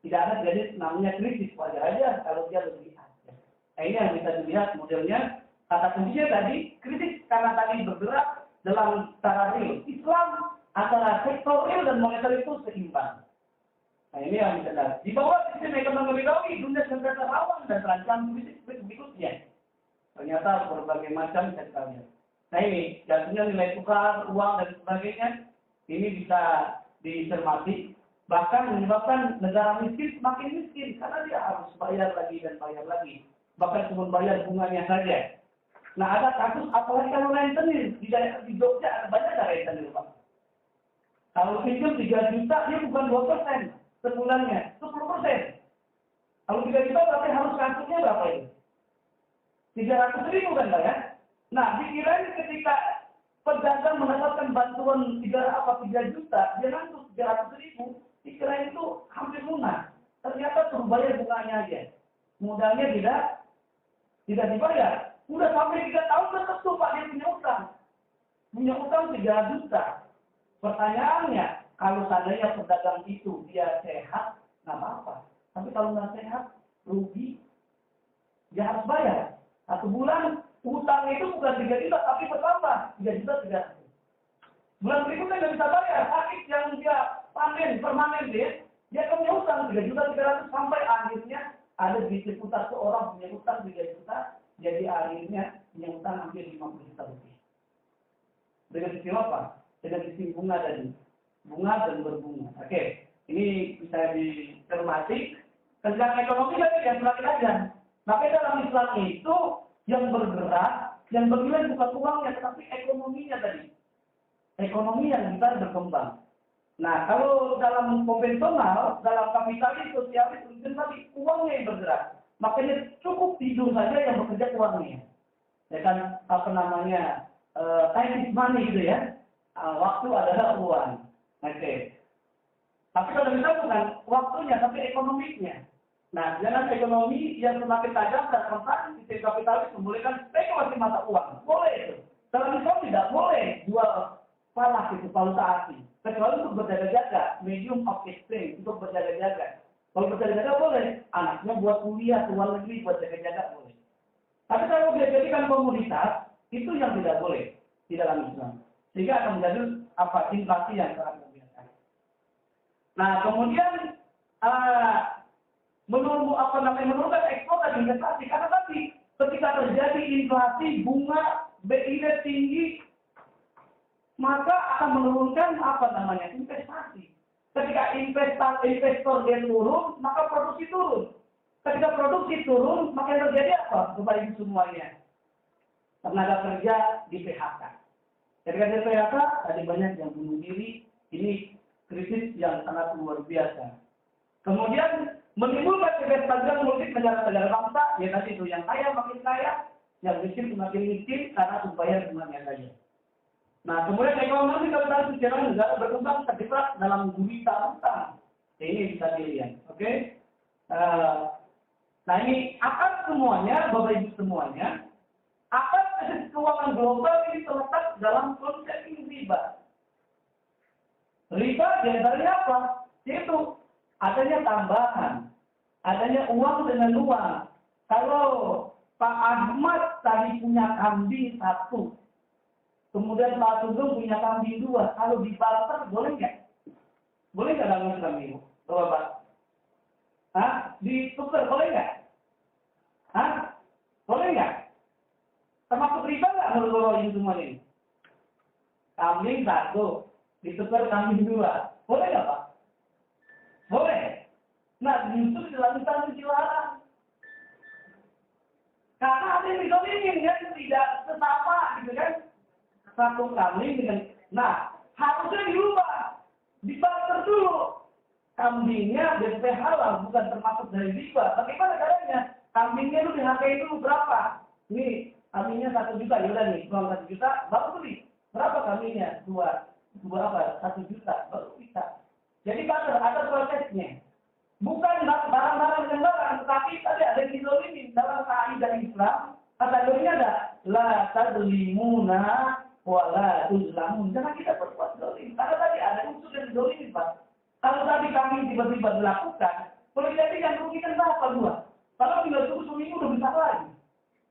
tidak ada jadi namanya krisis, wajar aja kalau dia lebih ada. Nah, ini yang bisa dilihat modelnya. Kata kuncinya tadi krisis karena tadi bergerak dalam cara real. Islam antara sektor real dan moneter itu seimbang. Nah, ini yang bisa dilihat. Di bawah sistem ekonomi ribawi, dunia senjata rawan dan terancam krisis berikutnya. Ternyata berbagai macam bisa kita lihat. Nah ini, jatuhnya nilai tukar, uang, dan sebagainya, ini bisa dicermati. Bahkan menyebabkan negara miskin semakin miskin, karena dia harus bayar lagi dan bayar lagi. Bahkan cuma bayar bunganya saja. Nah ada kasus, apalagi kalau rentenir, di Jogja ada banyak ada rentenir, Pak. Kalau pinjam 3 juta, dia bukan 2% sebulannya, 10%. Kalau 3 juta berarti harus kantornya berapa ini? 300.000 kan Pak ya? Nah, dikirain ketika pedagang mendapatkan bantuan 3 juta, dia ngantuk 300.000, dikirain itu hampir lunas. Ternyata suruh bayar bunganya aja. Modalnya tidak dibayar. Udah sampai 3 tahun tetap tuh Pak dia punya utang. Punya utang 3 juta. Pertanyaannya, kalau seandainya pedagang itu dia sehat, nggak apa-apa. Tapi kalau nggak sehat, rugi, dia harus bayar. 1 bulan, utang itu bukan 3 juta, tapi bertambah. 3 juta 300. Bulan berikutnya nggak bisa bayar. Sakit yang dia permanen dia akan punya utang 3 juta 300 sampai akhirnya ada di seputar seorang punya utang 3 juta, jadi akhirnya punya utang hampir 50 juta lebih. Dengan sistem apa? Dengan sistem bunga dan berbunga. Oke, ini bisa dicermati. Tentang ekonomi tadi yang semakin tajam. Maka dalam Islam itu yang bergerak, yang bernilai bukan uangnya, tetapi ekonominya tadi. Ekonomi yang bisa berkembang. Nah, kalau dalam konvensional, dalam kapitalis, sosialis, mungkin tadi uangnya yang bergerak. Makanya cukup tidur saja yang bekerja uangnya. Ya kan, time is money gitu ya. Waktu adalah uang. Oke. Tapi kalau kita bukan waktunya, tapi ekonominya. Nah, jangan ekonomi yang semakin tajam dan rentan sistem kapitalis membolehkan spekulasi mata uang. Boleh itu. Dalam Islam tidak boleh jual falas itu, valuta asing. Kecuali untuk berjaga-jaga, medium of exchange, untuk berjaga-jaga. Kalau berjaga-jaga boleh, anaknya buat kuliah ke luar negeri, buat jaga-jaga boleh. Tapi kalau dia jadikan komoditas, itu yang tidak boleh di dalam Islam. Sehingga akan menjadi inflasi yang sangat membiasakan. Nah, kemudian menurunkan ekspor dan investasi. Karena tadi ketika terjadi inflasi, bunga BI tinggi, maka akan menurunkan investasi. Ketika investor dia turun, maka produksi turun. Ketika produksi turun, maka yang terjadi apa? Bapak Ibu semuanya, tenaga kerja di PHK. Ketika di PHK, ada banyak yang bunuh diri. Ini krisis yang sangat luar biasa. Kemudian menimbulkan kebersamaan politik negara-negara bangsa, ya tadi itu yang kaya makin kaya, yang miskin semakin miskin karena upaya bunganya saja. Nah, kemudian ekonomi kapitalis secara negara berkembang terjebak dalam gurita utang. Ini bisa dilihat, oke? Nah, ini akan semuanya, Bapak Ibu semuanya, akan krisis keuangan global ini terletak dalam konsep riba. Riba diantaranya apa? Yaitu adanya tambahan, adanya uang dengan uang. Kalau Pak Ahmad tadi punya kambing 1, kemudian Pak Sugeng punya kambing 2, kalau dibarter boleh nggak? Boleh nggak dalam Islam ini, Bapak? Ditukar boleh nggak? Boleh nggak? Termasuk riba nggak menurut Bapak ini semua ini? Kambing 1, ditukar kambing 2, boleh nggak Pak? Boleh. Nah, justru dalam Islam dilarang. Karena ada yang dizalimin kan, tidak sesama gitu kan. 1 kambing dengan, harusnya dirubah, dibarter dulu. Kambingnya DP halal, bukan termasuk dari riba. Bagaimana caranya? Kambingnya itu dihargai dulu berapa? Ini kambingnya 1 juta, yaudah nih, uang 1 juta, baru beli. Berapa kambingnya? 1 juta, baru bisa. Jadi ada prosesnya. Bukan barang-barang dengan barang, tetapi tadi ada yang dizalimin dalam kaidah Islam. Kategorinya ada la tadlimuna wa la tuzlamun. Jangan kita berbuat zalim. Karena tadi ada unsur yang dizalimin, Pak. Kalau tadi kami tiba-tiba dilakukan, Boleh jadi yang rugikan berapa dua? Kalau tinggal tunggu seminggu udah besar lagi.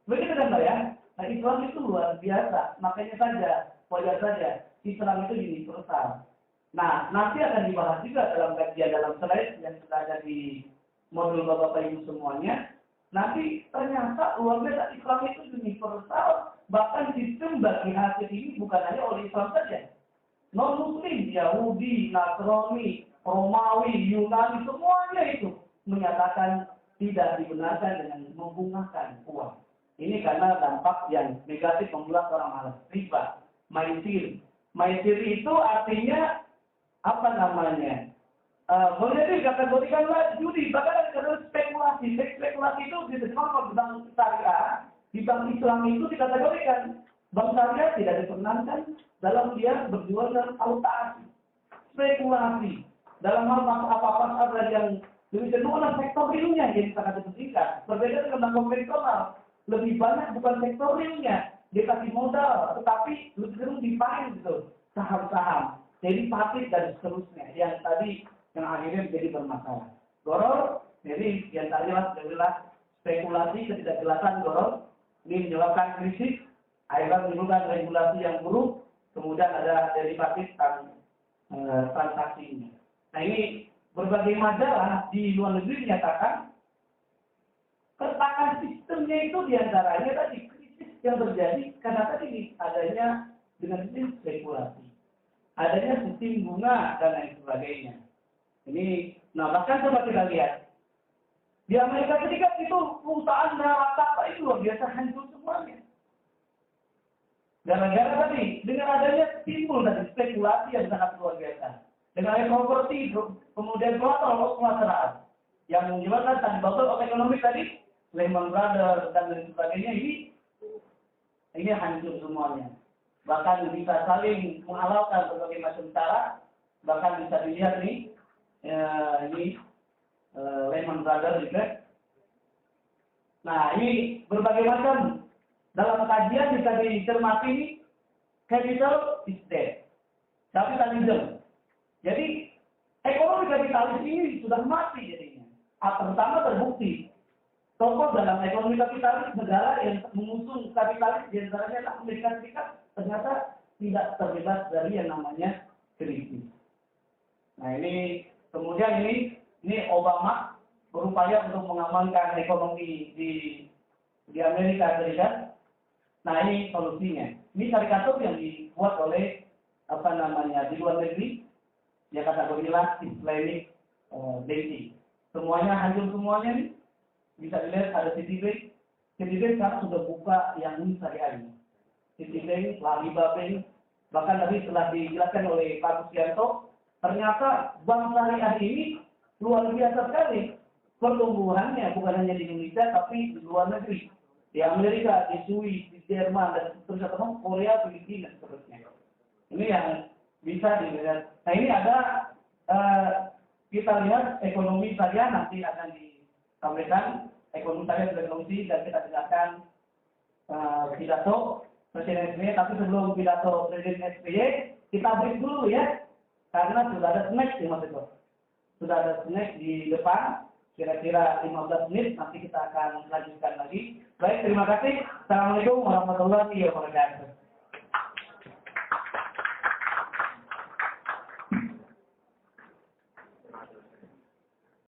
Begitu kan Pak ya? Nah Islam itu luar biasa. Makanya saja, wajar saja, Islam itu universal. Nah, nanti akan dibahas juga dalam kajian dalam slide yang sudah ada di modul Bapak Ibu semuanya. Nanti ternyata luar biasa Islam itu universal. Bahkan sistem bagi hasil ini bukan hanya oleh Islam saja. Non-Muslim, Yahudi, Nasrani, Romawi, Yunani, semuanya itu menyatakan tidak dibenarkan dengan menggunakan uang. Ini karena dampak yang negatif membuat orang malas. Riba, maisir. Maisir itu artinya apa namanya? Boleh dikategorikanlah judi, bahkan ada spekulasi. Spekulasi itu disebut bank syariah. Di bank Islam itu dikategorikan bank syariah tidak diperkenankan dalam dia berjual dalam alokasi. Spekulasi dalam hal apa-apa ada yang lebih cenderung sektor realnya yang sangat dipentingkan. Berbeda dengan bank konvensional, lebih banyak bukan sektor realnya, dia kasih modal, tetapi lebih cenderung dipakai gitu saham-saham, jadi pasif dan seterusnya. Yang tadi yang akhirnya menjadi bermasalah. Goror, jadi yang tadi adalah spekulasi ketidakjelasan goror, ini menyebabkan krisis, akhirnya menimbulkan regulasi yang buruk, kemudian ada derivatif transaksinya. Nah ini berbagai majalah di luar negeri menyatakan keretakan sistemnya itu diantaranya tadi krisis yang terjadi karena tadi adanya dengan sistem spekulasi, adanya sistem bunga dan lain sebagainya. Ini, nah bahkan coba kita lihat di Amerika Serikat itu perusahaan rata itu luar biasa hancur semuanya. Gara-gara tadi dengan adanya timbul tadi spekulasi yang sangat luar biasa. Dengan adanya properti, kemudian kolateral yang menyebabkan tadi bubble of ekonomi tadi, Lehman Brothers dan lain sebagainya ini hancur semuanya. Bahkan bisa saling menghalalkan berbagai macam cara. Bahkan bisa dilihat nih, ini Lehman Brothers juga. Nah ini berbagai macam dalam kajian bisa dicermati ini capital is dead, kapitalisme. Jadi ekonomi kapitalis ini sudah mati jadinya. Pertama terbukti tokoh dalam ekonomi kapitalis negara yang mengusung kapitalis diantaranya adalah Amerika Serikat ternyata tidak terbebas dari yang namanya krisis. Nah ini kemudian ini Obama berupaya untuk mengamankan ekonomi di Amerika Serikat. Nah ini solusinya. Ini karikatur yang dibuat oleh di luar negeri. Dia kategorilah Islamic banking. Semuanya hancur semuanya nih. Bisa dilihat ada Citibank. Citibank sekarang sudah buka yang ini syariah. Citibank, Lariba Bank. Bahkan tadi setelah dijelaskan oleh Pak Susianto, ternyata bank syariah ini luar biasa sekali. Pertumbuhannya bukan hanya di Indonesia, tapi di luar negeri. Di Amerika, di Swiss, di Jerman, dan seterusnya, Korea, Filipina, dan seterusnya. Ini yang bisa dilihat. Nah ini ada, kita lihat ekonomi syariah nanti akan disampaikan. Ekonomi syariah sudah kongsi dan kita dengarkan pidato Presiden SBY. Tapi sebelum pidato Presiden SBY, kita break dulu ya. Karena sudah ada snack di Mas Eko. Sudah ada snack di depan. Kira-kira 15 menit, nanti kita akan lanjutkan lagi. Baik, terima kasih. Assalamualaikum warahmatullahi wabarakatuh.